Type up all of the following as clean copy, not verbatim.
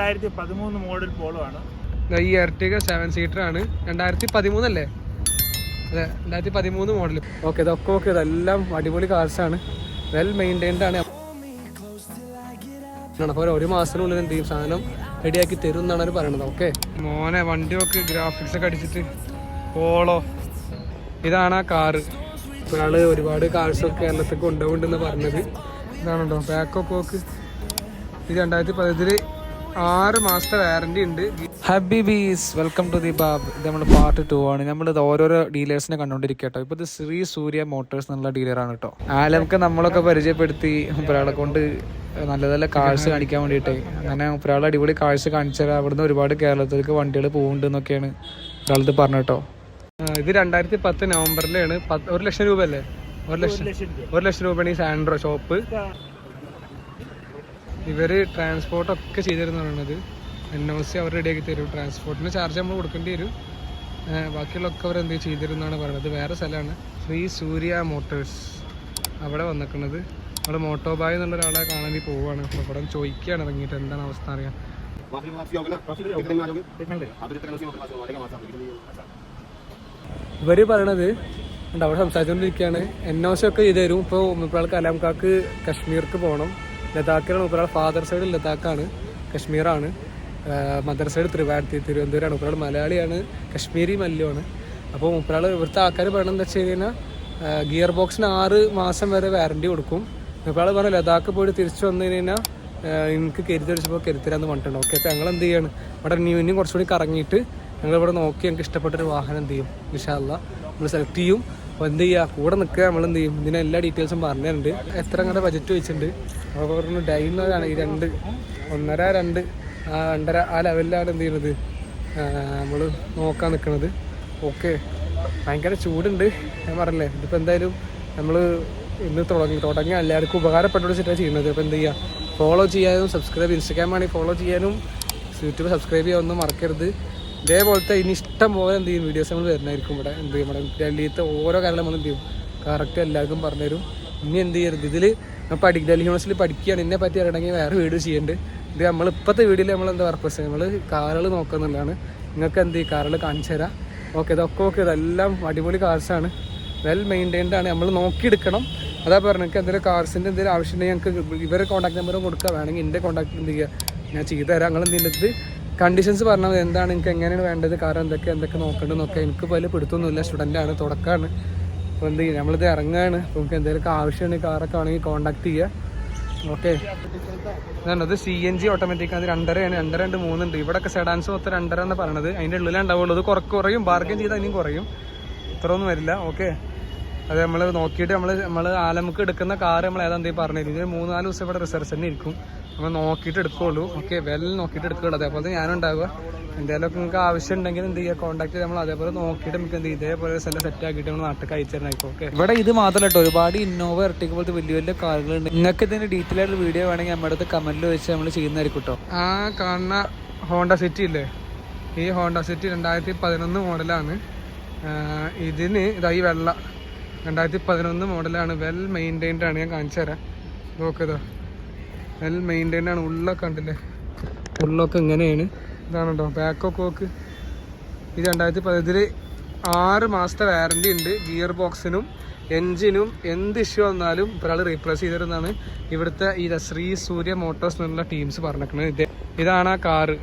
2013 model polo ആണ്. ഈ Ertiga 7 seater ആണ്. 2013 അല്ലേ? അതെ, 2013 മോഡൽ. ഓക്കെ, ഇതൊക്കെ ഓക്കെ, ഇതെല്ലാം അടിപൊളി കാർസാണ്, വെൽ മെയിൻറ്റൈൻഡ് ആണ്. അപ്പോൾ ഒരു മാസത്തിനുള്ളിൽ എന്ത് ചെയ്യും, സാധനം റെഡിയാക്കി തരും എന്നാണ് അവർ പറയണത്. ഓക്കെ മോനെ, വണ്ടിയൊക്കെ ഗ്രാഫിക്സ് ഒക്കെ അടിച്ചിട്ട് പോളോ, ഇതാണ് ആ കാറ്. ഒരാൾ ഒരുപാട് കാർസൊക്കെ കേരളത്തിൽ കൊണ്ടുപോകുന്നുണ്ടെന്ന് പറഞ്ഞത് ഇതാണല്ലോ. ബാക്കൊക്കെ നോക്ക്, ഇത് 2010 6 മാസത്തെ വാറണ്ടി ഉണ്ട്. ഹബീബീസ്, വെൽക്കം ടു ദി ബാബ്. ഇത് നമ്മൾ പാർട്ട് 2 ആണ്. നമ്മളിത് ഓരോരോ ഡീലേഴ്സിനെ കണ്ടുകൊണ്ടിരിക്കുക കേട്ടോ. ഇപ്പോൾ ഇത് ശ്രീ സൂര്യ മോട്ടോഴ്സ് എന്നുള്ള ഡീലറാണ് കേട്ടോ. ആലമൊക്കെ നമ്മളൊക്കെ പരിചയപ്പെടുത്തി ഒരാളെ കൊണ്ട് നല്ല നല്ല കാഴ്ച കാണിക്കാൻ വേണ്ടിയിട്ട്. അങ്ങനെ ഒരാൾ അടിപൊളി കാഴ്ച കാണിച്ചാൽ അവിടുന്ന് ഒരുപാട് കേരളത്തിലേക്ക് വണ്ടികൾ പോകുന്നുണ്ട് എന്നൊക്കെയാണ് ഒരാളത് പറഞ്ഞു കേട്ടോ. ഇത് 2010 നവംബറിലാണ്. 1 ലക്ഷം രൂപ അല്ലേ? 1 ലക്ഷം രൂപയാണ് ഈ സാൻഡ്രോ ഷോപ്പ്. ഇവര് ട്രാൻസ്പോർട്ടൊക്കെ ചെയ്തിരുന്നു പറയുന്നത്. NOC അവർ റെഡിയാക്കി തരും. ട്രാൻസ്പോർട്ടിന് ചാർജ് നമ്മൾ കൊടുക്കേണ്ടി വരും. ബാക്കിയുള്ളതൊക്കെ അവർ എന്ത് ചെയ്തിരുന്നാണ് പറയുന്നത്. വേറെ സ്ഥലമാണ് ശ്രീ സൂര്യ മോട്ടോഴ്സ്. അവിടെ വന്നിക്കുന്നത് നമ്മൾ മോട്ടോബായ് എന്നുള്ള ഒരാളെ കാണാൻ വേണ്ടി പോവുകയാണ്. അപ്പോൾ ഇവിടെ ചോദിക്കുകയാണ് ഇറങ്ങിയിട്ട് എന്താണ് അവസ്ഥ അറിയാം. ഇവർ പറയണത് അവിടെ സംസാരിച്ചുകൊണ്ടിരിക്കുകയാണ്. NOC ഒക്കെ ചെയ്ത് തരും. ഇപ്പോൾ ഇപ്പോൾ കലാംകാക്ക് കശ്മീർക്ക് പോകണം. ലഡാക്കിലാണ്. ഇപ്പോൾ ഫാദർ സൈഡ് ലഡാക്കാണ്, കശ്മീറാണ്. മദർ സൈഡ് തിരുവനന്തപുരമാണ്. ഇപ്പോൾ മലയാളിയാണ്, കശ്മീരി മല്യമാണ്. അപ്പോൾ മുപ്പരാൾ ഇവിടുത്തെ ആൾക്കാർ പറയണത് എന്താ വെച്ച് കഴിഞ്ഞാൽ ഗിയർ ബോക്സിന് 6 മാസം വരെ വാറണ്ടി കൊടുക്കും. ഇപ്പോൾ പറഞ്ഞു ലഡാക്ക് പോയിട്ട് തിരിച്ചു വന്നു കഴിഞ്ഞാൽ എനിക്ക് കരുത്തടിച്ചപ്പോൾ കരുത്തരാന്ന് പറഞ്ഞിട്ടുണ്ട്. ഓക്കെ, അപ്പോൾ ഞങ്ങൾ എന്ത് ചെയ്യാണ്, ഇവിടെ ഇനിയും കുറച്ചുകൂടി കറങ്ങിയിട്ട് ഞങ്ങളിവിടെ നോക്കി ഞങ്ങൾക്ക് ഇഷ്ടപ്പെട്ടൊരു വാഹനം എന്ത് ചെയ്യും, ഇൻഷാ അല്ലാഹ് നമ്മൾ സെലക്ട് ചെയ്യും. അപ്പോൾ എന്ത് ചെയ്യുക, കൂടെ നിൽക്കുക. നമ്മൾ എന്ത് ചെയ്യും, ഇതിനെ എല്ലാ ഡീറ്റെയിൽസും പറഞ്ഞിട്ടുണ്ട്. എത്ര അങ്ങനെ ബജറ്റ് വെച്ചിട്ടുണ്ട്. അപ്പോൾ പറഞ്ഞു ഡൈനറാണ് ഈ 2, 1.5, 2, 2.5 ആ ലെവലിലാണ് എന്ത് ചെയ്യുന്നത് നമ്മൾ നോക്കാൻ നിൽക്കുന്നത്. ഓക്കെ, ഭയങ്കര ചൂടുണ്ട്. ഞാൻ പറഞ്ഞില്ലേ, ഇതിപ്പോൾ എന്തായാലും നമ്മൾ ഇന്ന് തുടങ്ങി എല്ലാവർക്കും ഉപകാരപ്പെട്ടു വെച്ചിട്ടാണ് ചെയ്യുന്നത്. അപ്പോൾ എന്ത് ചെയ്യുക, ഫോളോ ചെയ്യാനും ഇൻസ്റ്റാഗ്രാം ആണെങ്കിൽ ഫോളോ ചെയ്യാനും യൂട്യൂബ് സബ്സ്ക്രൈബ് ചെയ്യാനൊന്നും മറക്കരുത്. ഇതേപോലത്തെ ഇനി ഇഷ്ടം പോലെ എന്ത് ചെയ്യും വീഡിയോസ് നമ്മൾ വരുന്നതായിരിക്കും. ഇവിടെ എന്ത് ചെയ്യും, നമ്മുടെ ഡൽഹിയിലത്തെ ഓരോ കാര്യം നമ്മൾ എന്ത് ചെയ്യും കറക്റ്റ് എല്ലാവർക്കും പറഞ്ഞുതരും. ഇനി എന്ത് ചെയ്യരുത്, ഇതിൽ ഡൽഹി യൂണിവേഴ്സിറ്റിയിൽ പഠിക്കുകയാണ്, ഇതിനെ പറ്റി അറിയണമെങ്കിൽ വേറെ വീഡിയോ ചെയ്യുന്നുണ്ട്. ഇത് നമ്മൾ ഇപ്പോഴത്തെ വീഡിയോയിൽ നമ്മൾ എന്താ പർപ്പസ്, നമ്മൾ കാറുകൾ നോക്കുന്നുള്ളതാണ്. നിങ്ങൾക്ക് എന്ത് ചെയ്യും, കാറുകൾ കാണിച്ചു തരാം. ഓക്കെ, ഇതൊക്കെ ഓക്കെ, ഇതെല്ലാം അടിപൊളി കാർസാണ്, വെൽ മെയിൻറ്റൈൻഡ് ആണ്. നമ്മൾ നോക്കിയെടുക്കണം. അതാ പറഞ്ഞു, നിങ്ങൾക്ക് എന്തെങ്കിലും കാർസിൻ്റെ എന്തെങ്കിലും ആവശ്യമുണ്ടെങ്കിൽ ഞങ്ങൾക്ക് ഇവരെ കോൺടാക്ട് നമ്പറും കൊടുക്കുക. വേണമെങ്കിൽ എൻ്റെ കോൺടാക്ട് എന്ത് ചെയ്യുക, ഞാൻ ചെയ്തു തരാം. നിങ്ങൾ എന്ത് ചെയ്യുന്നത് കണ്ടീഷൻസ് പറഞ്ഞാൽ മതി. എന്താണ് നിങ്ങൾക്ക് എങ്ങനെയാണ് വേണ്ടത്, കാർ എന്തൊക്കെ നോക്കേണ്ടതെന്നൊക്കെ. എനിക്ക് പോലെ പിടുത്തൊന്നുമില്ല, സ്റ്റുഡൻ്റാണ്, തുടക്കമാണ്. അപ്പോൾ എന്ത് ചെയ്യും, നമ്മളിത് ഇറങ്ങുകയാണ്. അപ്പോൾ നമുക്ക് എന്തെങ്കിലും ആവശ്യമുണ്ടെങ്കിൽ കാറൊക്കെ ആണെങ്കിൽ കോൺടാക്ട് ചെയ്യുക. ഓക്കെ, ഇതാണത് CNG ഓട്ടോമാറ്റിക്. അത് 2.5 ആണ്, 2.5, 3 ഉണ്ട്. ഇവിടെയൊക്കെ സെഡാൻസ് മൊത്തം 2.5 എന്ന് പറയണത്. അതിൻ്റെ ഉള്ളിലേ ഉണ്ടാവുള്ളൂ. അത് കുറയും, ബാർഗൻ ചെയ്താൽ ഇനിയും കുറയും, ഇത്രയൊന്നും വരില്ല. ഓക്കെ, അത് നമ്മൾ നോക്കിയിട്ട് നമ്മൾ ആലമുക്ക് എടുക്കുന്ന കാർ നമ്മൾ ഏതാണെന്ന് പറഞ്ഞില്ല. ഇതിന് 3-4 ദിവസം ഇവിടെ റിസർച്ച് തന്നെ ഇരിക്കും. നമ്മൾ നോക്കിയിട്ട് എടുക്കുകയുള്ളൂ. ഓക്കെ, വെൽ നോക്കിയിട്ട് എടുക്കുകയുള്ളൂ. അതേപോലെ ഞാനുണ്ടാവുക. എന്തെങ്കിലുമൊക്കെ നിങ്ങൾക്ക് ആവശ്യം ഉണ്ടെങ്കിൽ എന്ത് ചെയ്യുക, കോൺടാക്ട് നമ്മൾ അതേപോലെ നോക്കിയിട്ട് നമുക്ക് എന്ത് ചെയ്യും, ഇതേപോലെ സ്ഥലം സെറ്റ് ആക്കിയിട്ട് നമ്മൾ നാട്ടിൽ അയച്ചു തരണമായിരിക്കും. ഓക്കെ, ഇവിടെ ഇത് മാത്രമല്ല കേട്ടോ, ഒരുപാട് ഇന്നോവ എർട്ടിക പോലത്തെ വലിയ വലിയ കാറുകളുണ്ട്. നിങ്ങൾക്ക് ഇതിന് ഡീറ്റെയിൽ ആയിട്ട് വീഡിയോ വേണമെങ്കിൽ നമ്മുടെ അടുത്ത് കമന്റിൽ വെച്ച് നമ്മൾ ചെയ്യുന്നതായിരിക്കും കേട്ടോ. ആ കാണുന്ന ഹോണ്ട സിറ്റി ഇല്ലേ, ഈ ഹോണ്ട സിറ്റി 2011 മോഡലാണ്. ഇതിന് ഇതായി വെള്ള 2011 മോഡലാണ്. വെൽ മെയിൻറ്റൈൻഡ് ആണ്. ഞാൻ കാണിച്ചു തരാം. നോക്കതോ, വെൽ മെയിൻറ്റൈൻഡ് ആണ്. ഉള്ളൊക്കെ കണ്ടില്ലേ, ഉള്ളൊക്കെ ഇങ്ങനെയാണ്. ഇതാണ് കേട്ടോ ബാക്കൊക്കെ നോക്ക്. ഇത് 2010 6 മാസത്തെ വാറണ്ടി ഉണ്ട്. ഗിയർ ബോക്സിനും എൻജിനും എന്ത് ഇഷ്യൂ വന്നാലും ഒരാൾ റീപ്ലേസ് ചെയ്തിരുന്നതാണ് ഇവിടുത്തെ ഈ ശ്രീ സൂര്യ മോട്ടോഴ്സ് എന്നുള്ള ടീംസ് പറഞ്ഞിരിക്കുന്നത്. ഇതാണ് ആ കാറ്.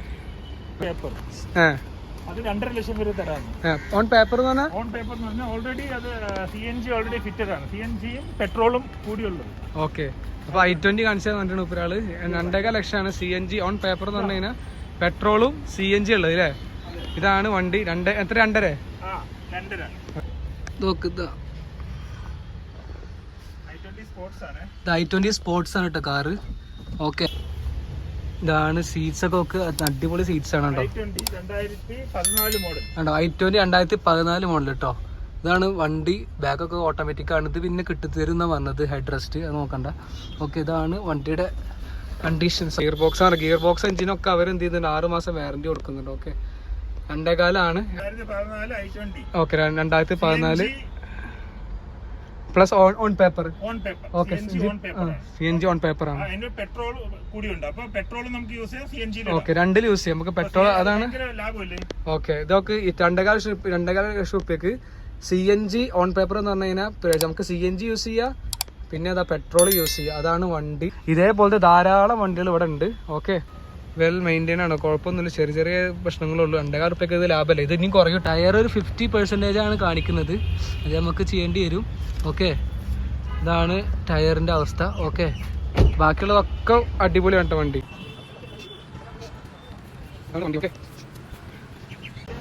അത് 2.5 ലക്ഷം വരെ തരാം. ഓൺ പേപ്പർ എന്ന് പറഞ്ഞാൽ ഓൾറെഡി അത് CNG ഓൾറെഡി ഫിറ്റഡ് ആണ്. CNGയും പെട്രോളും കൂടിയുള്ളത്. ഓക്കെ, അപ്പോൾ I20 കാണിച്ചാൽ പറഞ്ഞിട്ടുണ്ട് ഇപ്പോൾ ഒരാൾ. 2.5 ലക്ഷമാണ് CNG ഓൺ പേപ്പർ എന്ന് പറഞ്ഞു കഴിഞ്ഞാൽ. പെട്രോളും CNG ഉള്ളത് അല്ലേ. ഇതാണ് വണ്ടി. എത്ര 2.5 നോക്കുക. I20 സ്പോർട്സ് ആണ് കേട്ടോ കാറ്. ഓക്കെ, ഇതാണ് സീറ്റ്സ് ഒക്കെ നോക്ക്, അടിപൊളി സീറ്റ്സ് ആണ് കേട്ടോ. I20 2014 മോഡൽ കേട്ടോ. ഇതാണ് വണ്ടി. ബാക്കൊക്കെ ഓട്ടോമാറ്റിക് ആണ്. ഇത് പിന്നെ കിട്ടിത്തരും എന്നാണ് പറഞ്ഞത്, ഹെഡ് റെസ്റ്റ്. അത് നോക്കണ്ട. ഓക്കെ, ഇതാണ് വണ്ടിയുടെ കണ്ടീഷൻസ്. ഗിയർ ബോക്സ് ആണ്. ഗിയർ ബോക്സ് എഞ്ചിനൊക്കെ അവർ എന്ത് ചെയ്യുന്നുണ്ട്, 6 മാസം വാറണ്ടി കൊടുക്കുന്നുണ്ട്. ഓക്കെ, 2.5 ആണ്. Okay, 2014 plus on paper. On paper. Okay, CNG on paper ആണ്. അതിന്റെ പെട്രോൾ കൂടിയുണ്ട്. അപ്പൊ പെട്രോൾ നമുക്ക് യൂസ് ചെയ്യാം, CNG. ഓക്കെ, രണ്ടിൽ യൂസ് ചെയ്യാം നമുക്ക്. പെട്രോൾ അതാണ് ലാഭമല്ലേ. ഓക്കെ, ഇതൊക്കെ 2.5 ലക്ഷം റുപ്യക്ക് CNG ഓൺ പേപ്പർ എന്ന് പറഞ്ഞു കഴിഞ്ഞാൽ നമുക്ക് CNG യൂസ് ചെയ്യാം, പിന്നെ അതാ പെട്രോൾ യൂസ് ചെയ്യുക. അതാണ് വണ്ടി. ഇതേപോലത്തെ ധാരാളം വണ്ടികൾ ഇവിടെ ഉണ്ട്. ഓക്കെ, വെൽ മെയിൻറ്റെയിൻ ആണ്, കുഴപ്പമൊന്നുമില്ല. ചെറിയ ചെറിയ പ്രശ്നങ്ങളുള്ളൂ. 2.5 റുപ്യക്ക് ഇത് ലാഭമല്ലേ. ഇത് ഇനി കുറയും. ടയർ ഒരു 50% ആണ് കാണിക്കുന്നത്. അത് നമുക്ക് ചെയ്യേണ്ടി വരും. ഓക്കെ, ഇതാണ് ടയറിൻ്റെ അവസ്ഥ. ഓക്കെ, ബാക്കിയുള്ളതൊക്കെ അടിപൊളിയാണ് കേട്ടോ വണ്ടി. ഓക്കെ,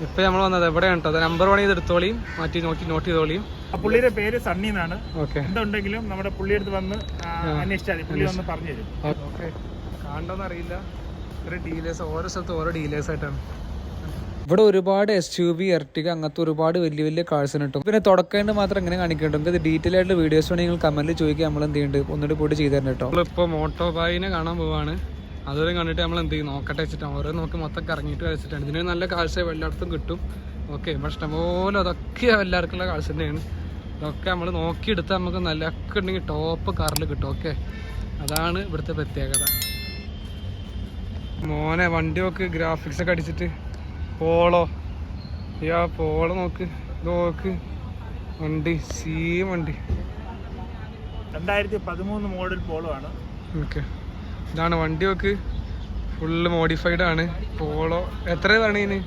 ഇപ്പൊ നമ്മൾ വന്നത് എവിടെയാണ് കേട്ടോ. നമ്പർ 1 ചെയ്ത് എടുത്തോളിയും, മാറ്റി നോട്ട് ചെയ്തോളിയും. പുള്ളിയുടെ പേര് സണ്ണി എന്നാണ്. ഓക്കെ, എന്തുണ്ടെങ്കിലും നമ്മുടെ പുള്ളിയെടുത്ത് വന്ന് അന്വേഷിച്ചാൽ പുള്ളി വന്ന് പറഞ്ഞു തരും. ഓക്കെ, കാണണ്ടോന്ന് അറിയില്ല. ഒരു ഡീലേഴ്സ്, ഓരോ സ്ഥലത്ത് ഓരോ ഡീലേഴ്സ് ആയിട്ടാണ്. ഇവിടെ ഒരുപാട് SUV, Ertiga അങ്ങനത്തെ ഒരുപാട് വലിയ വലിയ കാഴ്ച കിട്ടും. പിന്നെ തുടക്കേണ്ട മാത്രം എങ്ങനെ കാണിക്കുന്നുണ്ട്. നമുക്ക് ഇത് ഡീറ്റെയിൽ ആയിട്ട് വീഡിയോസ് വേണമെങ്കിൽ നിങ്ങൾ കമന്റിൽ ചോദിക്കുക. നമ്മൾ എന്ത് ചെയ്യുന്നുണ്ട് ഒന്നുകൂടി പോയിട്ട് ചെയ്തു തരണം കേട്ടോ. നമ്മളിപ്പോൾ മോട്ടോബായിനെ കാണാൻ പോവാണ്. അതുവരെ കണ്ടിട്ട് നമ്മൾ എന്ത് ചെയ്യും നോക്കട്ടെ വെച്ചിട്ടാണ്. ഓരോ നോക്കി മൊത്തം കറങ്ങിയിട്ട് വെച്ചിട്ടാണ്. ഇതിന് നല്ല കാഴ്ച എല്ലായിടത്തും കിട്ടും. ഓക്കെ, ഇവിടെ ഇഷ്ടംപോലെ അതൊക്കെ എല്ലാവർക്കുള്ള കാഴ്ച തന്നെയാണ്. ഇതൊക്കെ നമ്മൾ നോക്കിയെടുത്താൽ നമുക്ക് നല്ല ഒക്കെ ഉണ്ടെങ്കിൽ ടോപ്പ് കാറിൽ കിട്ടും. ഓക്കെ, അതാണ് ഇവിടുത്തെ പ്രത്യേകത. മോനെ വണ്ടി നോക്ക്, ഗ്രാഫിക്സ് ഒക്കെ അടിച്ചിട്ട്. പോളോ നോക്ക്, നോക്ക് വണ്ടി, വണ്ടി 2013 മോഡൽ പോളോ ആണ്. ഓക്കെ, ഇതാണ് വണ്ടി നോക്ക്, ഫുള്ള് മോഡിഫൈഡ് ആണ്. പോളോ എത്ര വേണേന്?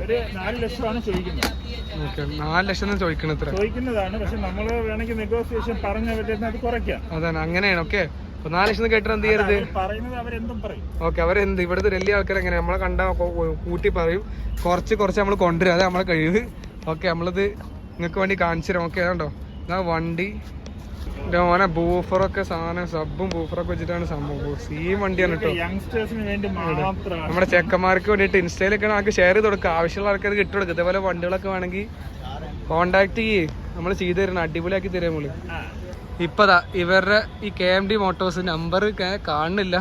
ഒരു 4 ലക്ഷമാണ് ചോദിക്കുന്നത്. ഓക്കെ, 4 ലക്ഷം ചോദിക്കുന്നതാണ്. പക്ഷെ നമ്മൾ വേണമെങ്കിൽ നെഗോസിയേഷൻ പറഞ്ഞവരുടെ അത് കുറയ്ക്കാം. അതാണ്, അങ്ങനെയാണ്. ഓക്കെ, 4 ലക്ഷം കേട്ടിട്ട് എന്ത് ചെയ്യരുത്. പറയുന്നത് അവരെന്തും പറയും. ഓക്കെ, അവരെന്ത് ഇവിടുത്തെ വലിയ ആൾക്കാർ എങ്ങനെ നമ്മളെ കണ്ട കൂട്ടി പറയും. കുറച്ച് നമ്മൾ കൊണ്ടുവരും. അത് നമ്മളെ കഴിവ്. ഓക്കെ, നമ്മളിത് നിങ്ങൾക്ക് വേണ്ടി കാണിച്ചു തരാം. ഓക്കെ, അതുണ്ടോ ഇതാ വണ്ടി. മോനെ ബൂഫറൊക്കെ സാധനം, സബും ബൂഫറൊക്കെ വെച്ചിട്ടാണ് സംഭവം. വണ്ടിയാണ് കേട്ടോ. യങ്സ്റ്റേഴ്സിന് വേണ്ടി മാത്രം, നമ്മുടെ ചെക്കന്മാർക്ക് വേണ്ടിയിട്ട് ഇൻസ്റ്റയിലൊക്കെ നമുക്ക് ഷെയർ ചെയ്ത് കൊടുക്കുക. ആവശ്യമുള്ള ആൾക്കാർക്ക് ഇട്ട് കൊടുക്കുക. ഇതേപോലെ വണ്ടികളൊക്കെ വേണമെങ്കിൽ കോണ്ടാക്ട് ചെയ്യേ, നമ്മൾ ചെയ്തു തരണം, അടിപൊളിയാക്കി തരാം നമ്മള്. ഇപ്പതാ ഇവരുടെ ഈ KMD മോട്ടോഴ്സ് നമ്പർ കാണുന്നില്ല.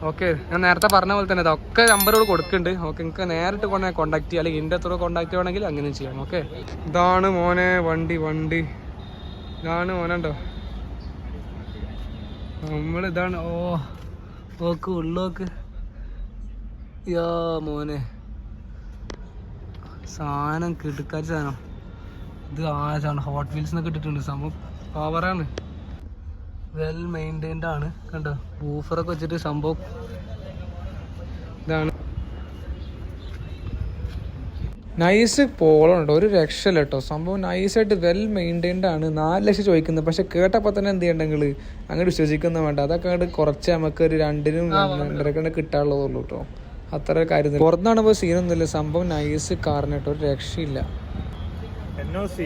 ഓക്കെ, ഞാൻ നേരത്തെ പറഞ്ഞ പോലെ തന്നെ ഇതൊക്കെ നമ്പറുകൾ കൊടുക്കുന്നുണ്ട്. ഓക്കെ, നിങ്ങൾക്ക് നേരിട്ട് കോണ്ടാക്ട് ചെയ്യാം, അല്ലെങ്കിൽ ഇതിൻ്റെ അത്ര കോണ്ടാക്ട് ചെയ്യണമെങ്കിൽ അങ്ങനെ ചെയ്യാം. ഓക്കെ, ഇതാണ് മോനെ വണ്ടി. ഇതാണ് മോനുണ്ടോ നമ്മളിതാണ്. ഓക്ക് ഉള്ളോക്ക് യാ മോനെ, സാധനം കിടക്കാച്ച സാധനം. ഇത് ആശാണ്, ഹോട്ട് വീൽസ് എന്നൊക്കെ ഇട്ടിട്ടുണ്ട്. സംഭവം പവറാണ്, വെൽ മെയിൻറ്റൈൻഡ് ആണ്. കണ്ടോ, ബൂഫറൊക്കെ വെച്ചിട്ട് സംഭവം ഇതാണ്. നൈസ് പോളോ ഉണ്ടോ, ഒരു രക്ഷയില്ല കേട്ടോ. സംഭവം നൈസായിട്ട് വെൽ മെയിൻറ്റൈൻഡ് ആണ്. 4 ലക്ഷം ചോദിക്കുന്നത്. പക്ഷെ കേട്ടപ്പോൾ തന്നെ എന്ത് ചെയ്യണ്ടെങ്കിൽ അങ്ങോട്ട് വിശ്വസിക്കുന്ന വേണ്ട. അതൊക്കെ അങ്ങോട്ട് കുറച്ച് നമുക്ക് ഒരു 2-2.5 കിട്ടാനുള്ളതുള്ളൂ കേട്ടോ. അത്ര കാര്യം പുറത്താണ് ഇപ്പോൾ സീനൊന്നുമില്ല. സംഭവം നൈസ് കാറിന് കേട്ടോ, ഒരു രക്ഷയില്ല. NOC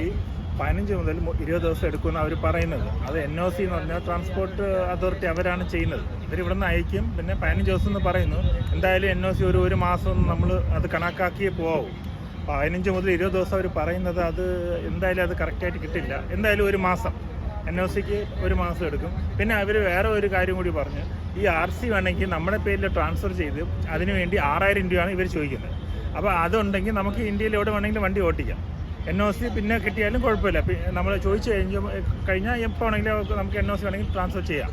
15 മുതൽ 20 ദിവസം എടുക്കുമെന്ന് അവർ പറയുന്നത്. അത് NOC എന്ന് പറഞ്ഞാൽ ട്രാൻസ്പോർട്ട് അതോറിറ്റി അവരാണ് ചെയ്യുന്നത്. ഇവരിവിടെ നിന്ന് അയക്കും. പിന്നെ 15 ദിവസം എന്ന് പറയുന്നു. എന്തായാലും NOC ഒരു മാസം നമ്മൾ അത് കണക്കാക്കിയേ പോവും. 15 മുതൽ 20 ദിവസം അവർ പറയുന്നത്. അത് എന്തായാലും അത് കറക്റ്റായിട്ട് കിട്ടില്ല. എന്തായാലും ഒരു മാസം, NOCക്ക് ഒരു മാസം എടുക്കും. പിന്നെ അവർ വേറെ ഒരു കാര്യം കൂടി പറഞ്ഞു. ഈ RC വേണമെങ്കിൽ നമ്മുടെ പേരിൽ ട്രാൻസ്ഫർ ചെയ്ത് അതിനുവേണ്ടി 6000 രൂപയാണ് ഇവർ ചോദിക്കുന്നത്. അപ്പോൾ അതുണ്ടെങ്കിൽ നമുക്ക് ഇന്ത്യയിൽ എവിടെ വേണമെങ്കിലും വണ്ടി ഓട്ടിക്കാം. NOC പിന്നെ കിട്ടിയാലും കുഴപ്പമില്ല. നമ്മൾ ചോദിച്ചു കഴിഞ്ഞാൽ എപ്പോൾ വേണമെങ്കിലും നമുക്ക് NOC വേണമെങ്കിൽ ട്രാൻസ്ഫർ ചെയ്യാം.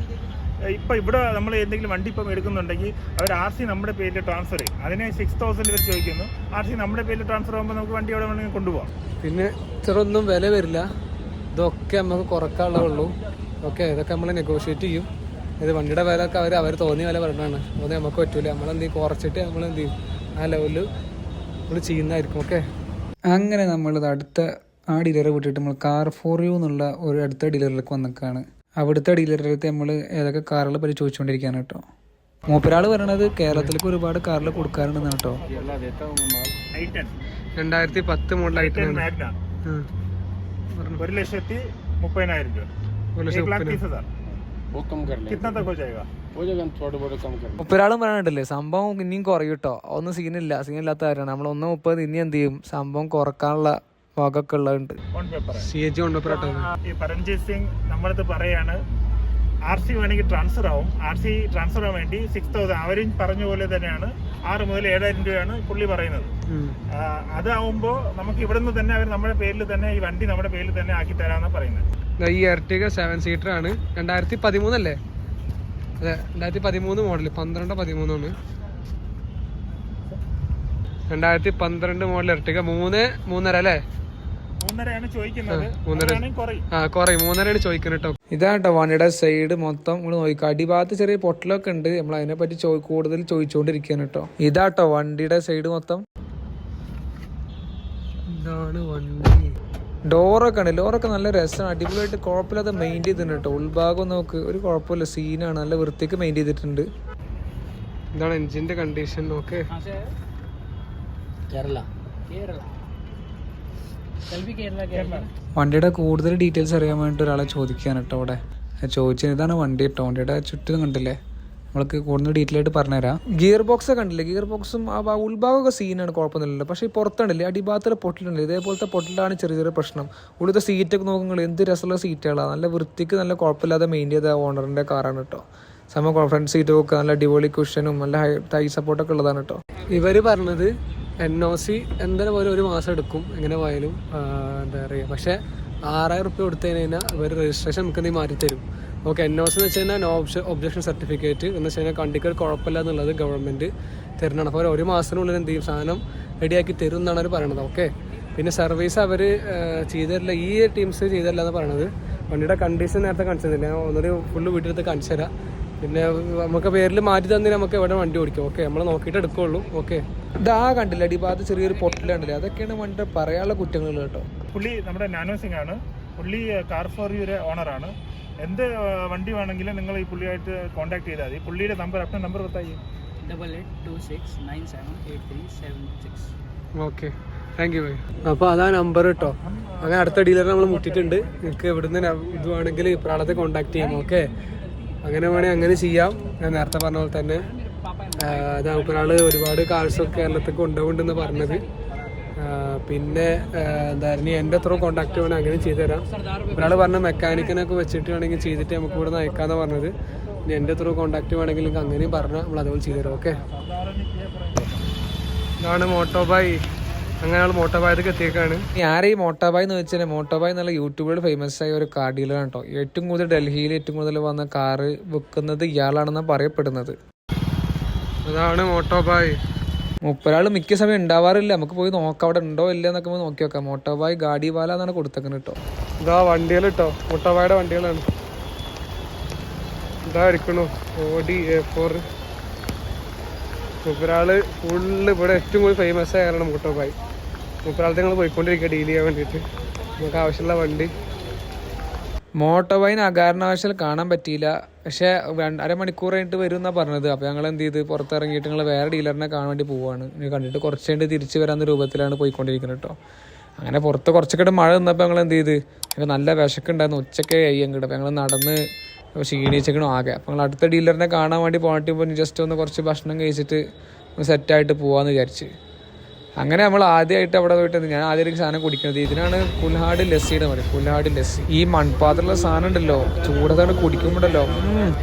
ഇപ്പോൾ ഇവിടെ നമ്മൾ എന്തെങ്കിലും വണ്ടി ഇപ്പം എടുക്കുന്നുണ്ടെങ്കിൽ അവർ RC നമ്മുടെ പേരിൽ ട്രാൻസ്ഫർ ചെയ്യും. അതിന് 6000 ഇവർ ചോദിക്കുന്നു. RC നമ്മുടെ പേരിൽ ട്രാൻസ്ഫർ ആകുമ്പോൾ നമുക്ക് വണ്ടി എവിടെ വേണമെങ്കിൽ കൊണ്ടുപോകാം. പിന്നെ ഇത്രയൊന്നും വില വരില്ല. ഇതൊക്കെ നമുക്ക് കുറക്കാനുള്ളൂ. ഓക്കെ, ഇതൊക്കെ നമ്മൾ നെഗോഷിയേറ്റ് ചെയ്യും. ഇത് വണ്ടിയുടെ വില ഒക്കെ അവർ തോന്നിയ വില പറഞ്ഞാണ്. തോന്നി നമുക്ക് പറ്റൂല. നമ്മളെന്ത് ചെയ്യും, കുറച്ചിട്ട് നമ്മളെന്ത് ചെയ്യും, ആ ലെവലിൽ നമ്മൾ ചെയ്യുന്നതായിരിക്കും. ഓക്കെ, അങ്ങനെ നമ്മളിത് അടുത്ത ആ ഡീലറെ വിട്ടിട്ട് നമ്മൾ Car4U എന്നുള്ള ഒരു അടുത്ത ഡീലറിലേക്ക് വന്നിക്കാണ്. അവിടുത്തെ ഡീലറുടെ അടുത്ത് നമ്മൾ ഏതൊക്കെ കാറുകളെ പറ്റി ചോദിച്ചുകൊണ്ടിരിക്കുകയാണ് കേട്ടോ. മൂപ്പരാൾ പറയണത് കേരളത്തിലേക്ക് ഒരുപാട് കാറിൽ കൊടുക്കാറുണ്ടെന്നാണ് കേട്ടോ. 2010 മോഡലായിട്ട് 1,30,000 മൂപ്പരാളും പറയണ്ടല്ലേ സംഭവം ഇനിയും കുറയും കേട്ടോ. ഒന്നും സീനില്ലാത്ത കാര്യമാണ്. നമ്മൾ 1.30 ഇനി എന്ത് ചെയ്യും, സംഭവം കുറക്കാനുള്ള വകൊക്കെ ഉള്ളതുണ്ട്. പരംജിത് സിംഗ് നമ്മളത് പറയാണ്, RC വേണമെങ്കിൽ ട്രാൻസ്ഫർ ആവും. RC ട്രാൻസ്ഫർ ആവാൻ വേണ്ടി 6000 അവരും പറഞ്ഞ പോലെ തന്നെയാണ് 6 മുതൽ 7000 രൂപയാണ് പുള്ളി പറയുന്നത്. അതാവുമ്പോൾ നമുക്ക് ഇവിടെ നിന്ന് തന്നെ അവർ നമ്മുടെ പേരിൽ തന്നെ ഈ വണ്ടി നമ്മുടെ പേരിൽ തന്നെ ആക്കി തരാമെന്നാണ് പറയുന്നത്. ഈ എർട്ടിക 7 സീറ്റർ ആണ്. 2013 അല്ലേ? അതെ, 2013 മോഡൽ. 12-13 2012 model Ertiga. 3.5 അല്ലേ? 3.5 ചോദിക്കുന്നത്. 3.5 കുറയും. 3.5 ചോദിക്കുന്നത് കേട്ടോ. ഇതാട്ടോ വണ്ടിയുടെ സൈഡ് മൊത്തം നമ്മൾ നോക്കുക. അടിഭാഗത്ത് ചെറിയ പൊട്ടലൊക്കെ ഉണ്ട്. നമ്മൾ അതിനെപ്പറ്റി കൂടുതൽ ചോദിച്ചുകൊണ്ടിരിക്കുകയാണ് കേട്ടോ. ഇതാട്ടോ വണ്ടിയുടെ സൈഡ് മൊത്തം. ഇതാണ് വണ്ടി. ഡോറൊക്കെ ഉണ്ട്. ഡോറൊക്കെ നല്ല രസമാണ്, അടിപൊളിയായിട്ട് കുഴപ്പമില്ലാതെ മെയിൻ ചെയ്തിട്ടുണ്ട് കേട്ടോ. ഉൾഭാഗം നോക്ക്, ഒരു കുഴപ്പമില്ല, സീനാണ്, നല്ല വൃത്തിക്ക് മെയിൻ ചെയ്തിട്ടുണ്ട്. ഇതാണ് എഞ്ചിന്റെ കണ്ടീഷൻ. ഓക്കെ, വണ്ടിയുടെ കൂടുതൽ ഡീറ്റെയിൽസ് അറിയാൻ വേണ്ടിയിട്ട് ഒരാളെ ചോദിക്കാൻ കേട്ടോ. അവിടെ ചോദിച്ചത് ഇതാണ് വണ്ടി കേട്ടോ. വണ്ടിയുടെ ചുറ്റും കണ്ടില്ലേ, നമ്മൾക്ക് കൂടുതൽ ഡീറ്റെയിൽ ആയിട്ട് പറഞ്ഞുതരാം. ഗിയർ ബോക്സ് കണ്ടില്ലേ, ഗിയർ ബോക്സും ആ ഉൾഭാഗമൊക്കെ സീനാണ്, കുഴപ്പമൊന്നുമില്ല. പക്ഷേ ഈ പുറത്തുണ്ടല്ലേ, അടിഭാഗത്തുള്ള പൊട്ടിലുണ്ടല്ലേ, ഇതേപോലത്തെ പൊട്ടിലാണ് ചെറിയ ചെറിയ പ്രശ്നം. ഉള്ളിലത്തെ സീറ്റൊക്കെ നോക്കുമ്പോൾ എന്ത് രസമുള്ള സീറ്റുകളാണ്, നല്ല വൃത്തിക്ക് നല്ല കുഴപ്പമില്ലാതെ മെയിൻ ചെയ്ത ഓണറിൻ്റെ കാറാണ് കേട്ടോ. സമയം ഫ്രണ്ട് സീറ്റ് ഒക്കെ നല്ല അടിപൊളി കുഷനും നല്ല ഹൈ തൈ സപ്പോർട്ടൊക്കെ ഉള്ളതാണ് കേട്ടോ. ഇവർ പറഞ്ഞത് NOC എന്തായാലും ഒരു മാസം എടുക്കും എങ്ങനെ പോയാലും, എന്താ പറയുക. പക്ഷേ 6,000 റുപ്യ കൊടുത്തു കഴിഞ്ഞാൽ ഇവർ രജിസ്ട്രേഷൻ നമുക്ക് എന്തെങ്കിലും മാറ്റി തരും. ഓക്കെ, NOC എന്ന് വെച്ച് കഴിഞ്ഞാൽ നോ ഒബ്ജക്ഷൻ സർട്ടിഫിക്കറ്റ് എന്ന് വെച്ച് കഴിഞ്ഞാൽ കണ്ടിക്ക് കുഴപ്പമില്ല എന്നുള്ളത് ഗവൺമെൻറ് തരുന്നതാണ്. അപ്പോൾ ഒരു മാസത്തിനുള്ളിൽ എന്ത് ചെയ്യും, സാധനം റെഡിയാക്കി തരും എന്നാണ് അവർ പറയണത്. ഓക്കെ, പിന്നെ സർവീസ് അവർ ചെയ്തിട്ടില്ല, ഈ ടീംസ് ചെയ്തില്ല എന്ന് പറയണത്. വണ്ടിയുടെ കണ്ടീഷൻ നേരത്തെ കാണിച്ചു തന്നില്ല, ഞാൻ ഒന്നൊരു ഫുള്ള് വീട്ടിലെടുത്ത് കാണിച്ചു തരാം. പിന്നെ നമുക്ക് പേരിൽ മാറ്റി തന്നെ നമുക്ക് എവിടെ വണ്ടി ഓടിക്കും. ഓക്കെ, നമ്മൾ നോക്കിയിട്ട് എടുക്കുള്ളൂ. ഓക്കെ, ഇതാ കണ്ടില്ല, അടിഭാഗത്ത് ചെറിയൊരു പൊട്ടിലുണ്ടല്ലേ, അതൊക്കെയാണ് വണ്ടിയുടെ പറയാനുള്ള കുറ്റങ്ങൾ കേട്ടോ. പുള്ളി നമ്മുടെ നാനോ സിംഗ് ആണ്. പുള്ളി കാർ ഫോർ യുയുടെ ഓണറാണ്. എന്ത് വണ്ടി വേണമെങ്കിലും നിങ്ങൾ ഈ പുള്ളിയായിട്ട് കോൺടാക്ട് ചെയ്താൽ മതി. പുള്ളിയുടെ നമ്പർ അപ്പം നമ്പർ बताइए. 8826978376. Okay, thank you. അപ്പോൾ അതാ നമ്പർ കേട്ടോ. അങ്ങനെ അടുത്ത ഡീലറെ നമ്മൾ മുട്ടിയിട്ടുണ്ട്. നിങ്ങൾക്ക് എവിടുന്ന് ഇത് വേണമെങ്കിൽ ഇപ്രാളത്തെ കോൺടാക്ട് ചെയ്യാം. ഓക്കെ, അങ്ങനെ വേണമെങ്കിൽ അങ്ങനെ ചെയ്യാം. ഞാൻ നേരത്തെ പറഞ്ഞ പോലെ തന്നെ ഒരാൾ ഒരുപാട് കാർസൊക്കെ കേരളത്തിൽ കൊണ്ടുപോകുന്നുണ്ടെന്ന് പറഞ്ഞത്. പിന്നെ എന്തായിരുന്നു, എൻ്റെ ത്രൂ കോൺടാക്ട് വേണമെങ്കിൽ അങ്ങനെ ചെയ്തുതരാം. ഒരാൾ പറഞ്ഞ മെക്കാനിക്കിനൊക്കെ വെച്ചിട്ട് വേണമെങ്കിൽ ചെയ്തിട്ട് നമുക്ക് ഇവിടെ നിന്ന് അയക്കാമെന്ന് പറഞ്ഞത്. ഇനി എൻ്റെ ത്രൂ കോൺടാക്ട് വേണമെങ്കിൽ നിങ്ങൾക്ക് അങ്ങനെയും പറഞ്ഞാൽ നമ്മൾ അതുപോലെ ചെയ്തുതരാം. ഓക്കെ, ഇതാണ് മോട്ടോബായ്. അങ്ങനെ ആൾ മോട്ടോബായിക്ക് എത്തിയേക്കാണ്. ഞാൻ ഈ മോട്ടോബായ് എന്ന് വെച്ചാൽ മോട്ടോബായ് എന്നുള്ള യൂട്യൂബിൽ ഫേമസ് ആയ ഒരു കാർ ഡീലറാണ് കേട്ടോ. ഏറ്റവും കൂടുതൽ ഡൽഹിയിൽ ഏറ്റവും കൂടുതൽ വന്ന കാറ് വിൽക്കുന്നത് ഇയാളാണെന്നാണ് പറയപ്പെടുന്നത്. അതാണ് മോട്ടോബായ്. മുപ്പരാൾ മിക്ക സമയം ഉണ്ടാവാറില്ല, നമുക്ക് പോയി നോക്കാം അവിടെ ഉണ്ടോ ഇല്ല എന്നൊക്കെ നോക്കി നോക്കാം. മോട്ടോബായ് ഗാഡിവാല എന്നാണ് കൊടുത്തേക്കുന്നത് കേട്ടോ. ഇതാ വണ്ടികൾ കേട്ടോ, മോട്ടോബായുടെ വണ്ടികളാണ്. ഇതാ ഇരിക്കണു Audi A4. മുപ്പരാള് ഫുള്ള് ഇവിടെ ഏറ്റവും കൂടുതൽ ഫേമസ് ആയാണ് മോട്ടോബായ്. മുപ്പരാളത്തെ ഞങ്ങൾ പോയിക്കൊണ്ടിരിക്കുക ഡീൽ ചെയ്യാൻ വേണ്ടിയിട്ട്. നമുക്ക് ആവശ്യമുള്ള വണ്ടി. മോട്ടോബായിന് അകാരണവശാൽ കാണാൻ പറ്റിയില്ല, പക്ഷേ അരമണിക്കൂർ കഴിഞ്ഞിട്ട് വരും എന്നാണ് പറഞ്ഞത്. അപ്പോൾ ഞങ്ങൾ എന്ത് ചെയ്ത് പുറത്തിറങ്ങിയിട്ട് ഞങ്ങൾ വേറെ ഡീലറിനെ കാണാൻ വേണ്ടി പോവുകയാണ്. കണ്ടിട്ട് കുറച്ച് കഴിഞ്ഞ് തിരിച്ച് വരാവുന്ന രൂപത്തിലാണ് പോയിക്കൊണ്ടിരിക്കുന്നത് കേട്ടോ. അങ്ങനെ പുറത്ത് കുറച്ചൊക്കെ മഴ നിന്നപ്പോൾ ഞങ്ങൾ എന്ത് ചെയ്ത്, ഞങ്ങൾ നല്ല വിശക്കുണ്ടായിരുന്നു, ഉച്ചക്കെ അയ്യങ്ങിട്ട്. അപ്പോൾ ഞങ്ങൾ നടന്ന് ക്ഷീണിച്ചേക്കണോ ആകെ. അപ്പോൾ ഞങ്ങൾ അടുത്ത ഡീലറിനെ കാണാൻ വേണ്ടി പോയിട്ട് ഇപ്പോൾ ജസ്റ്റ് ഒന്ന് കുറച്ച് ഭക്ഷണം കഴിച്ചിട്ട് സെറ്റായിട്ട് പോകാമെന്ന് വിചാരിച്ച്. അങ്ങനെ നമ്മൾ ആദ്യമായിട്ട് അവിടെ പോയിട്ട് ഞാൻ ആദ്യമായിട്ട് സാധനം കുടിക്കുന്നത് ഇതിനാണ്. കുൽഹാട് ലസ്സിയുടെ പറയും, കുൽഹാട് ലസ്സി. ഈ മൺപാത്രമുള്ള സാധനം ഉണ്ടല്ലോ, ചൂടത്താണ് കുടിക്കുമ്പോഴല്ലോ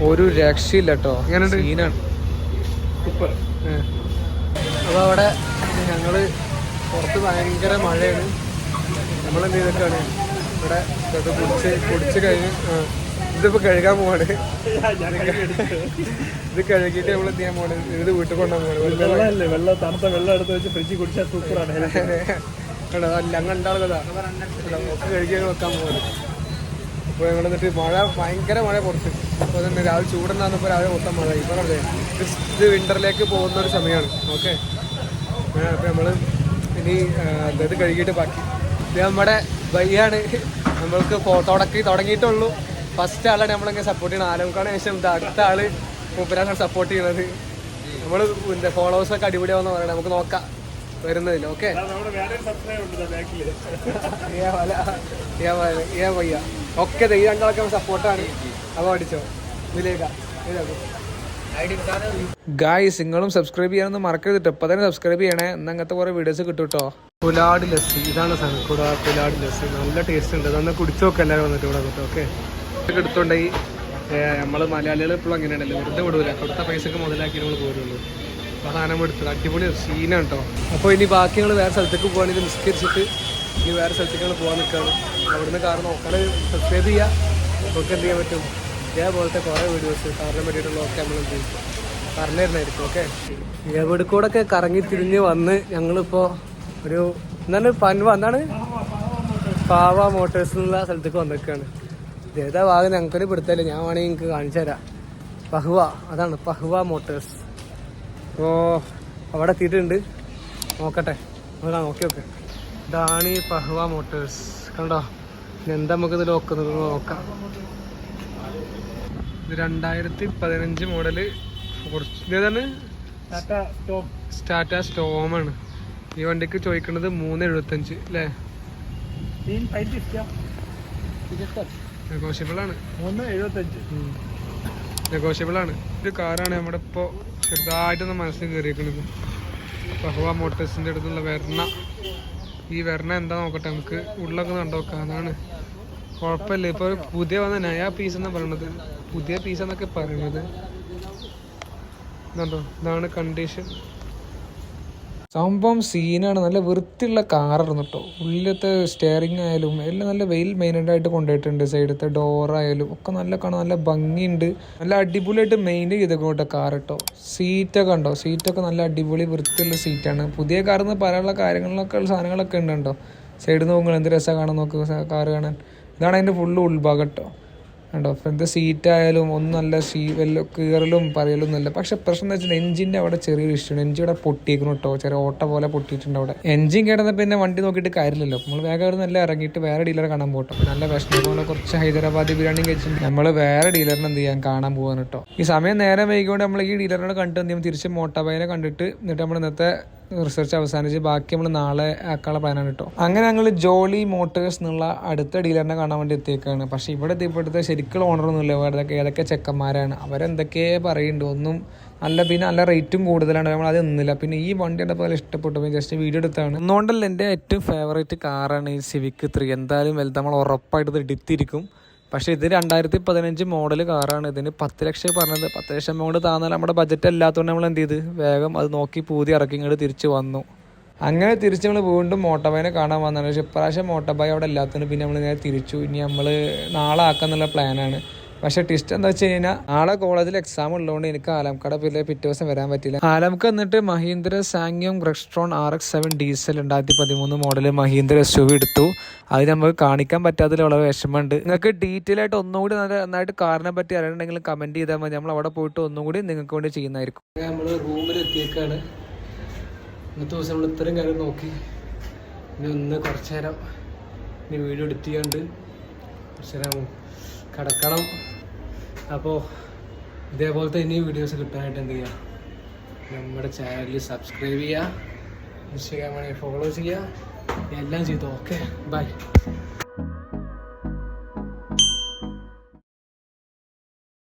ഒരു രക്ഷയില്ല കേട്ടോ. അങ്ങനെ സീനാണ്, സൂപ്പർ. അപ്പോൾ അവിടെ ഞങ്ങൾ പുറത്ത് ഭയങ്കര മഴയാണ്. നമ്മളെന്ത് ചെയ്തിട്ടാണ് ഇവിടെ കുടിച്ച് കഴിഞ്ഞ് ഇതിപ്പോൾ കഴുകാൻ പോവാണ്. ഇത് കഴുകിയിട്ട് നമ്മൾ എന്ത് ചെയ്യാൻ പോവാണ്, ഇത് വീട്ടിൽ കൊണ്ടുപോകാൻ പോവാണ്. വെള്ളം തണുത്ത വെള്ളം എടുത്ത് വെച്ച് ഫ്രിഡ്ജിൽ കുടിച്ചാൽ സൂപ്പറാണ്. ഞങ്ങൾ ഉണ്ടാവും കഥ ഒക്കെ കഴുകി വെക്കാൻ പോവാണ്. അപ്പോൾ ഞങ്ങൾ എന്നിട്ട് മഴ ഭയങ്കര മഴ പുറത്ത്. അപ്പോൾ തന്നെ രാവിലെ ചൂടുണ്ടാകുന്നപ്പോൾ രാവിലെ മൊത്തം മഴ. ഇപ്പോൾ ഇത് വിൻ്ററിലേക്ക് പോകുന്ന ഒരു സമയമാണ്. ഓക്കെ, അപ്പോൾ നമ്മൾ ഇനി ഇത് കഴുകിയിട്ട് ബാക്കി. ഇത് നമ്മുടെ ബയ്യാണ്. നമ്മൾക്ക് തുടങ്ങിയിട്ടുള്ളൂ. ഫസ്റ്റ് ആളാണ് നമ്മളിങ്ങനെ സപ്പോർട്ട് ചെയ്യണം. ആലമുക്കാണ് ശേഷം ഇത് അടുത്ത ആള് മൂപ്പരാണ് സപ്പോർട്ട് ചെയ്യണത്. നമ്മൾ ഫോളോവേഴ്സൊക്കെ അടിപൊളിയാവുന്ന പറയണം. നമുക്ക് നോക്കാം വരുന്നതില്ല. ഓക്കെ, ഒക്കെ ഈ രണ്ടാളൊക്കെ സപ്പോർട്ടാണ്. അപ്പോൾ അടിച്ചോ ഇതിലേക്കാ. ഗായ്സ് നിങ്ങളും സബ്സ്ക്രൈബ് ചെയ്യാനൊന്നും മറക്കരുത്. ഇപ്പം തന്നെ സബ്സ്ക്രൈബ് ചെയ്യണേ, എന്നാൽ അങ്ങനത്തെ കുറേ വീഡിയോസ് കിട്ടും കേട്ടോ. കുലാട് ലസ്സി, ഇതാണ് സാധനം. കുലാട് ലസ്സി നല്ല ടേസ്റ്റ് ഉണ്ട്. അതൊന്ന് കുടിച്ചു നോക്കാം എല്ലാവരും വന്നിട്ട് ഇവിടെ വന്നിട്ട്. ഓക്കെ, എടുത്തോണ്ടായി നമ്മൾ മലയാളികൾ ഇപ്പോഴും അങ്ങനെയാണല്ലോ, വെറുതെ വിടൂല. കൊടുത്ത പൈസക്ക് മുതലാക്കി നമ്മൾ പോരുള്ളൂ. അപ്പോൾ സാധനം എടുത്തത് അടിപൊളി സീനാണ് കേട്ടോ. അപ്പോൾ ഇനി ബാക്കി ഞങ്ങൾ വേറെ സ്ഥലത്തേക്ക് പോകുകയാണെങ്കിൽ നിസ്കരിച്ചിട്ട് ഇനി വേറെ സ്ഥലത്തേക്കാണ് പോകാൻ നിൽക്കുകയാണ്. അവിടുന്ന് കാർ നോക്കാതെ സബ്സ്ക്രൈബ് ചെയ്യുക. നമുക്ക് എന്ത് ചെയ്യാൻ പറ്റും, ഇതേപോലത്തെ കുറേ വീഡിയോസ് കാറിനെ പറ്റിയിട്ടുള്ള ഒക്കെ നമ്മൾ എന്ത് ചെയ്യും പറഞ്ഞു തരുന്നതായിരിക്കും. ഓക്കെ, എവിടെ കൂടെ ഒക്കെ കറങ്ങി തിരിഞ്ഞ് വന്ന് ഞങ്ങളിപ്പോൾ ഒരു എന്താണ് എന്താണ് പാവ മോട്ടോഴ്സ് എന്നുള്ള സ്ഥലത്തേക്ക് വന്നിരിക്കുകയാണ്. ഇതേതാ ഭാഗം ഞങ്ങൾക്കൊരു പിടുത്തല്ലേ, ഞാൻ വേണമെങ്കിൽ നിങ്ങൾക്ക് കാണിച്ചു തരാം. പഹ്വ, അതാണ് പഹ്വ മോട്ടോഴ്സ്. അപ്പോൾ അവിടെ എത്തിയിട്ടുണ്ട്, നോക്കട്ടെ നോക്കാം, നോക്കി നോക്കെ. ഇതാണ് ഈ പഹ്വ മോട്ടോഴ്സ്, കണ്ടോ? എന്താ നമുക്കിത് നോക്കുന്നത് നോക്കാം. ഇത് 2015 മോഡല് ഇതാണ് ടാറ്റ സ്റ്റോമാണ്. ഈ വണ്ടിക്ക് ചോദിക്കുന്നത് 375 അല്ലേ? നെഗോഷ്യബിൾ ആണ്, 375 നെഗോഷ്യബിൾ ആണ്. ഒരു കാറാണ് നമ്മുടെ ഇപ്പോൾ ചെറുതായിട്ടൊന്ന് മനസ്സിൽ കയറിയിരിക്കുന്നത്. പഹ്വ മോട്ടോഴ്സിൻ്റെ അടുത്തുള്ള വെർണ. ഈ വെർണ എന്താ നോക്കട്ടെ, നമുക്ക് ഉള്ളൊക്കെ കണ്ടോക്കാം. അതാണ് കുഴപ്പമില്ല. ഇപ്പോൾ പുതിയ വന്ന നയാ പീസ് എന്നാണ് പറയണത്, പുതിയ പീസ് എന്നൊക്കെ പറയുന്നത്. ഇതുണ്ടോ, ഇതാണ് കണ്ടീഷൻ. സംഭവം സീനാണ്. നല്ല വൃത്തിയുള്ള കാറായിരുന്നു കേട്ടോ. ഉള്ളിലത്തെ സ്റ്റിയറിംഗ് ആയാലും എല്ലാം നല്ല വെയിൽ മെയിൻറ്റൈൻഡ് ആയിട്ട് കൊണ്ടുപോയിട്ടുണ്ട്. സൈഡത്തെ ഡോറായാലും ഒക്കെ നല്ല കാണാൻ നല്ല ഭംഗിയുണ്ട്. നല്ല അടിപൊളിയായിട്ട് മെയിൻറ്റെയിൻ ചെയ്തേക്കും കേട്ടോ കാർ കേട്ടോ. സീറ്റൊക്കെ ഉണ്ടോ, സീറ്റൊക്കെ നല്ല അടിപൊളി വൃത്തിയുള്ള സീറ്റാണ്. പുതിയ കാറിന്ന് പറയാനുള്ള കാര്യങ്ങളിലൊക്കെ ഉള്ള സാധനങ്ങളൊക്കെ ഉണ്ട് കേട്ടോ. സൈഡിൽ നോക്കുക എന്ത് രസമാണ് കാണാൻ, നോക്കുക കാറ് കാണാൻ. ഇതാണ് അതിൻ്റെ ഫുള്ള് ഉൾഭാഗം കേട്ടോ. കണ്ടോ, ഫ്രണ്ട് സീറ്റായാലും ഒന്നും നല്ല വല്ല കീറലും പറയലും നല്ല. പക്ഷെ പ്രശ്നം എന്താ വെച്ചാൽ എഞ്ചിൻ്റെ അവിടെ ചെറിയൊരു ഇഷ്യൂ. എഞ്ചിൻ ഇവിടെ പൊട്ടിയിരിക്കണം കേട്ടോ, ചെറിയ ഓട്ട പോലെ പൊട്ടിയിട്ടുണ്ട് അവിടെ. എഞ്ചിൻ കിടന്ന പിന്നെ വണ്ടി നോക്കിയിട്ട് കാര്യമില്ലല്ലോ. നമ്മൾ വേഗം അവിടെ നല്ല ഇറങ്ങിയിട്ട് വേറെ ഡീലറെ കാണാൻ പോകട്ടോ. നല്ല വിഷമം പോലെ കുറച്ച് ഹൈദരാബാദി ബിരിയാണി കഴിച്ചിട്ട് നമ്മൾ വേറെ ഡീലറിനെ എന്ത് ചെയ്യാൻ കാണാൻ പോകാൻ കേട്ടോ. ഈ സമയം നേരെ വൈകിക്കൊണ്ട് നമ്മൾ ഈ ഡീലറിനെ കണ്ടിട്ട് എന്ത് ചെയ്യും, തിരിച്ച് മോട്ടോബൈനെ കണ്ടിട്ട് എന്നിട്ട് നമ്മൾ ഇന്നത്തെ റിസർച്ച് അവസാനിച്ച് ബാക്കി നമ്മൾ നാളെ ആക്കാനുള്ള പ്ലാനാണ് കേട്ടോ. അങ്ങനെ ഞങ്ങൾ ജോളി മോട്ടേഴ്സ് എന്നുള്ള അടുത്ത ഡീലറിനെ കാണാൻ വേണ്ടി എത്തിയേക്കാണ്. പക്ഷേ ഇവിടെ എത്തിയപ്പോഴത്തെ ശരിക്കുള്ള ഓണറൊന്നുമില്ല. ഏതൊക്കെ ചെക്കന്മാരാണ്, അവരെന്തൊക്കെ പറയുന്നുണ്ട്. ഒന്നും നല്ല, പിന്നെ നല്ല റേറ്റും കൂടുതലാണ്. നമ്മൾ അത് നിന്നില്ല. പിന്നെ ഈ വണ്ടി എൻ്റെ പോലെ ഇഷ്ടപ്പെട്ടു, ജസ്റ്റ് വീഡിയോ എടുത്താണ്. ഒന്നുകൊണ്ടല്ല, എൻ്റെ ഏറ്റവും ഫേവറേറ്റ് കാറാണ് ഈ സിവിക് 3. എന്തായാലും വലുത് നമ്മൾ ഉറപ്പായിട്ട് ഇത് എടുത്തിരിക്കും. പക്ഷേ ഇത് 2015 മോഡൽ കാറാണ്. ഇതിന് 10 ലക്ഷം പറഞ്ഞത്. 10 ലക്ഷം കൊണ്ട് താന്നാൽ നമ്മുടെ ബഡ്ജറ്റ് അല്ലാത്തതുകൊണ്ട് നമ്മൾ എന്ത് ചെയ്ത് വേഗം അത് നോക്കി പൂതി ഇറക്കി ഇങ്ങോട്ട് തിരിച്ച് വന്നു. അങ്ങനെ തിരിച്ച് നമ്മൾ വീണ്ടും മോട്ടോബൈനെ കാണാൻ വന്നതാണ്. പക്ഷേ ഇപ്രാവശ്യം മോട്ടോബൈ അവിടെ ഇല്ലാത്തതുകൊണ്ട് പിന്നെ നമ്മൾ ഇങ്ങനെ തിരിച്ചു. ഇനി നമ്മൾ നാളെ ആക്കാന്നുള്ള പ്ലാനാണ്. പക്ഷേ ട്വിസ്റ്റ് എന്താ വെച്ച് കഴിഞ്ഞാൽ നാളെ കോളേജിൽ എക്സാം ഉള്ളതുകൊണ്ട് എനിക്ക് ആലംകട പിറ്റേ ദിവസം വരാൻ പറ്റില്ല. ആലംക എന്നിട്ട് മഹീന്ദ്ര സാങ്യോങ് Rexton RX-7 diesel 2013 model Mahindra SUV എടുത്തു. അത് നമുക്ക് കാണിക്കാൻ പറ്റാത്തതിൽ വളരെ വിഷമമുണ്ട്. നിങ്ങൾക്ക് ഡീറ്റെയിൽ ആയിട്ട് ഒന്നുകൂടി നന്നായിട്ട് കാറിനെ പറ്റി അറിയണമെങ്കിൽ കമൻറ്റ് ചെയ്താൽ മതി. നമ്മൾ അവിടെ പോയിട്ട് ഒന്നുകൂടി നിങ്ങൾക്ക് വേണ്ടി ചെയ്യുന്നതായിരിക്കും. നമ്മൾ റൂമിൽ എത്തിയേക്കാണ്. ഇന്നത്തെ ദിവസം നമ്മൾ ഇത്രയും കാര്യം നോക്കി. ഇനി ഒന്ന് കുറച്ച് നേരം ഇനി വീഡിയോ എഡിറ്റ് ചെയ്യാണ്ട് കുറച്ച് നേരം കിടക്കണം. അപ്പോൾ ഇതേപോലത്തെ ഇനി വീഡിയോസ് കിട്ടാനായിട്ട് എന്ത് ചെയ്യുക, നമ്മുടെ ചാനലിൽ സബ്സ്ക്രൈബ് ചെയ്യുക, ഇൻസ്റ്റാഗ്രാമിൽ ഫോളോ ചെയ്യുക, എല്ലാം ചെയ്തോ. Okay, by.